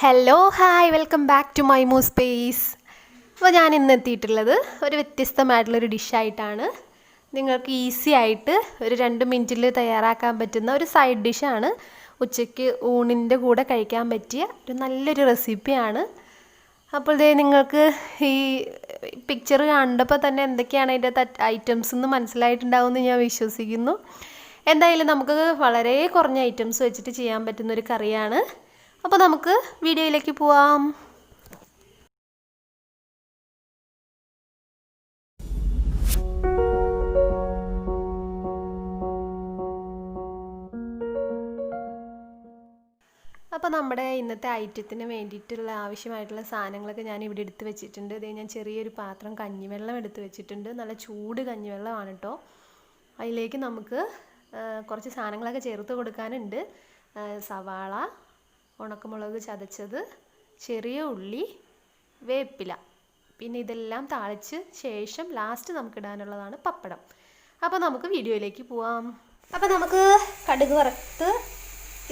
Hello hi welcome back to Maimu space. അപ്പോൾ ഞാൻ ഇന്ന് എത്തിയിട്ടുള്ളത് ഒരു വ്യത്യസ്തമായിട്ടുള്ളൊരു ഡിഷായിട്ടാണ്. നിങ്ങൾക്ക് ഈസി ആയിട്ട് ഒരു 2 മിനിറ്റിൽ തയ്യാറാക്കാൻ പറ്റുന്ന ഒരു സൈഡ് ഡിഷാണ്. ഉച്ചയ്ക്ക് ഊണിൻ്റെ കൂടെ കഴിക്കാൻ പറ്റിയ ഒരു നല്ലൊരു റെസിപ്പിയാണ്. അപ്പോൾ ഇതേ നിങ്ങൾക്ക് ഈ പിക്ചർ കണ്ടപ്പോൾ തന്നെ എന്തൊക്കെയാണ് അതിൻ്റെ ഐറ്റംസ് എന്ന് മനസ്സിലായിട്ടുണ്ടാവുമെന്ന് ഞാൻ വിശ്വസിക്കുന്നു. എന്തായാലും നമുക്ക് വളരെ കുറഞ്ഞ ഐറ്റംസ് വെച്ചിട്ട് ചെയ്യാൻ പറ്റുന്നൊരു കറിയാണ്. അപ്പോൾ നമുക്ക് വീഡിയോയിലേക്ക് പോവാം. അപ്പോൾ നമ്മുടെ ഇന്നത്തെ ഐറ്റത്തിന് വേണ്ടിയിട്ടുള്ള ആവശ്യമായിട്ടുള്ള സാധനങ്ങളൊക്കെ ഞാൻ ഇവിടെ എടുത്ത് വെച്ചിട്ടുണ്ട്. ഇതേ ഞാൻ ചെറിയൊരു പാത്രം കഞ്ഞിവെള്ളം എടുത്ത് വെച്ചിട്ടുണ്ട്. നല്ല ചൂട് കഞ്ഞിവെള്ളമാണ് കേട്ടോ. അതിലേക്ക് നമുക്ക് കുറച്ച് സാധനങ്ങളൊക്കെ ചേർത്ത് കൊടുക്കാനുണ്ട്. സവാള, ഉണക്കമുളക് ചതച്ചത്, ചെറിയ ഉള്ളി, വേപ്പില, പിന്നെ ഇതെല്ലാം താളിച്ച് ശേഷം ലാസ്റ്റ് നമുക്കിടാനുള്ളതാണ് പപ്പടം. അപ്പോൾ നമുക്ക് വീഡിയോയിലേക്ക് പോവാം. അപ്പോൾ നമുക്ക് കടുക് വറുത്ത്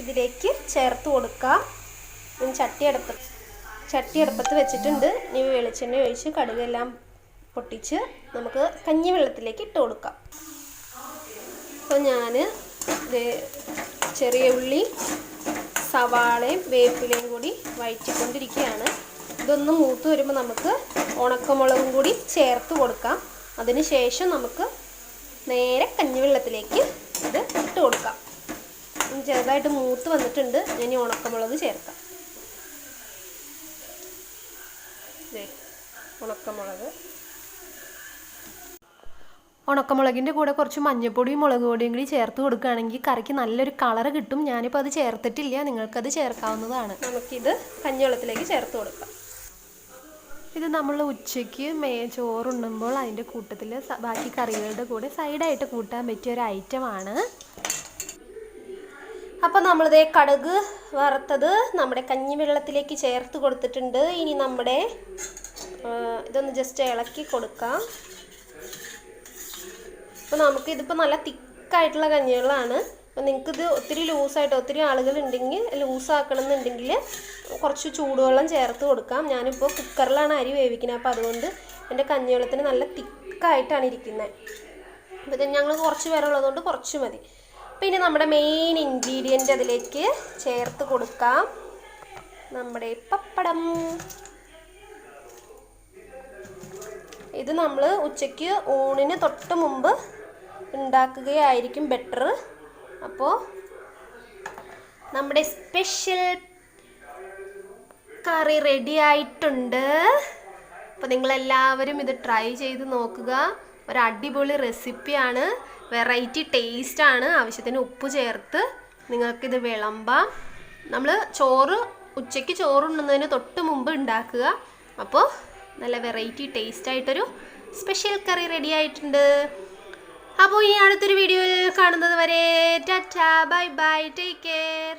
ഇതിലേക്ക് ചേർത്ത് കൊടുക്കാം. ചട്ടി അടുപ്പത്ത് വെച്ചിട്ടുണ്ട്. ഇനി വെളിച്ചെണ്ണ ഒഴിച്ച് കടുകെല്ലാം പൊട്ടിച്ച് നമുക്ക് കഞ്ഞിവെള്ളത്തിലേക്ക് ഇട്ട് കൊടുക്കാം. അപ്പോൾ ഞാൻ ചെറിയ ഉള്ളി, സവാളയും വേപ്പിലയും കൂടി വഴറ്റിക്കൊണ്ടിരിക്കുകയാണ്. ഇതൊന്ന് മൂത്ത് വരുമ്പോൾ നമുക്ക് ഉണക്കമുളകും കൂടി ചേർത്ത് കൊടുക്കാം. അതിന് ശേഷം നമുക്ക് നേരെ കഞ്ഞിവെള്ളത്തിലേക്ക് ഇത് ഇട്ട് കൊടുക്കാം. ചെറുതായിട്ട് മൂത്ത് വന്നിട്ടുണ്ട്. ഇനി ഉണക്കമുളക് ചേർക്കാം. ഉണക്കമുളകിൻ്റെ കൂടെ കുറച്ച് മഞ്ഞൾപ്പൊടിയും മുളക് പൊടിയും കൂടി ചേർത്ത് കൊടുക്കുകയാണെങ്കിൽ കറിക്ക് നല്ലൊരു കളറ് കിട്ടും. ഞാനിപ്പോൾ അത് ചേർത്തിട്ടില്ല, നിങ്ങൾക്കത് ചേർക്കാവുന്നതാണ്. നമുക്കിത് കഞ്ഞിവെള്ളത്തിലേക്ക് ചേർത്ത് കൊടുക്കാം. ഇത് നമ്മൾ ഉച്ചയ്ക്ക് ചോറുണ്ണുമ്പോൾ അതിൻ്റെ കൂട്ടത്തിൽ ബാക്കി കറികളുടെ കൂടെ സൈഡായിട്ട് കൂട്ടാൻ പറ്റിയ ഒരു ഐറ്റമാണ്. അപ്പോൾ നമ്മളിതേ കടുക് വറുത്തത് നമ്മുടെ കഞ്ഞിവെള്ളത്തിലേക്ക് ചേർത്ത് കൊടുത്തിട്ടുണ്ട്. ഇനി നമ്മുടെ ഇതൊന്ന് ജസ്റ്റ് ഇളക്കി കൊടുക്കാം. അപ്പോൾ നമുക്കിതിപ്പോൾ നല്ല തിക്കായിട്ടുള്ള കഞ്ഞിവെള്ളമാണ്. അപ്പോൾ നിങ്ങൾക്കിത് ഒത്തിരി ലൂസായിട്ട് ഒത്തിരി ആളുകളുണ്ടെങ്കിൽ ലൂസാക്കണമെന്നുണ്ടെങ്കിൽ കുറച്ച് ചൂടുവെള്ളം ചേർത്ത് കൊടുക്കാം. ഞാനിപ്പോൾ കുക്കറിലാണ് അരി വേവിക്കുന്നത്. അപ്പോൾ അതുകൊണ്ട് എൻ്റെ കഞ്ഞിവെള്ളത്തിന് നല്ല തിക്കായിട്ടാണ് ഇരിക്കുന്നത്. അപ്പോൾ ഇത് ഞങ്ങൾ കുറച്ച് പേരുള്ളതുകൊണ്ട് കുറച്ച് മതി. പിന്നെ നമ്മുടെ മെയിൻ ഇൻഗ്രീഡിയൻ്റ് അതിലേക്ക് ചേർത്ത് കൊടുക്കാം. നമ്മുടെ പപ്പടം. ഇത് നമ്മൾ ഉച്ചയ്ക്ക് ഊണിന് തൊട്ട് മുമ്പ് ഉണ്ടാക്കുകയായിരിക്കും ബെറ്റർ. അപ്പോൾ നമ്മുടെ സ്പെഷ്യൽ കറി റെഡി ആയിട്ടുണ്ട്. അപ്പോൾ നിങ്ങളെല്ലാവരും ഇത് ട്രൈ ചെയ്ത് നോക്കുക. ഒരു അടിപൊളി റെസിപ്പിയാണ്, വെറൈറ്റി ടേസ്റ്റാണ്. ആവശ്യത്തിന് ഉപ്പ് ചേർത്ത് നിങ്ങൾക്കിത് വിളമ്പാം. നമ്മൾ ഉച്ചയ്ക്ക് ചോറുണ്ണുന്നതിന് തൊട്ട് മുമ്പ് ഉണ്ടാക്കുക. അപ്പോൾ നല്ല വെറൈറ്റി ടേസ്റ്റായിട്ടൊരു സ്പെഷ്യൽ കറി റെഡി ആയിട്ടുണ്ട്. അപ്പോൾ ഈ അടുത്തൊരു വീഡിയോയിൽ കാണുന്നത് വരെ Tata, bye bye, take care.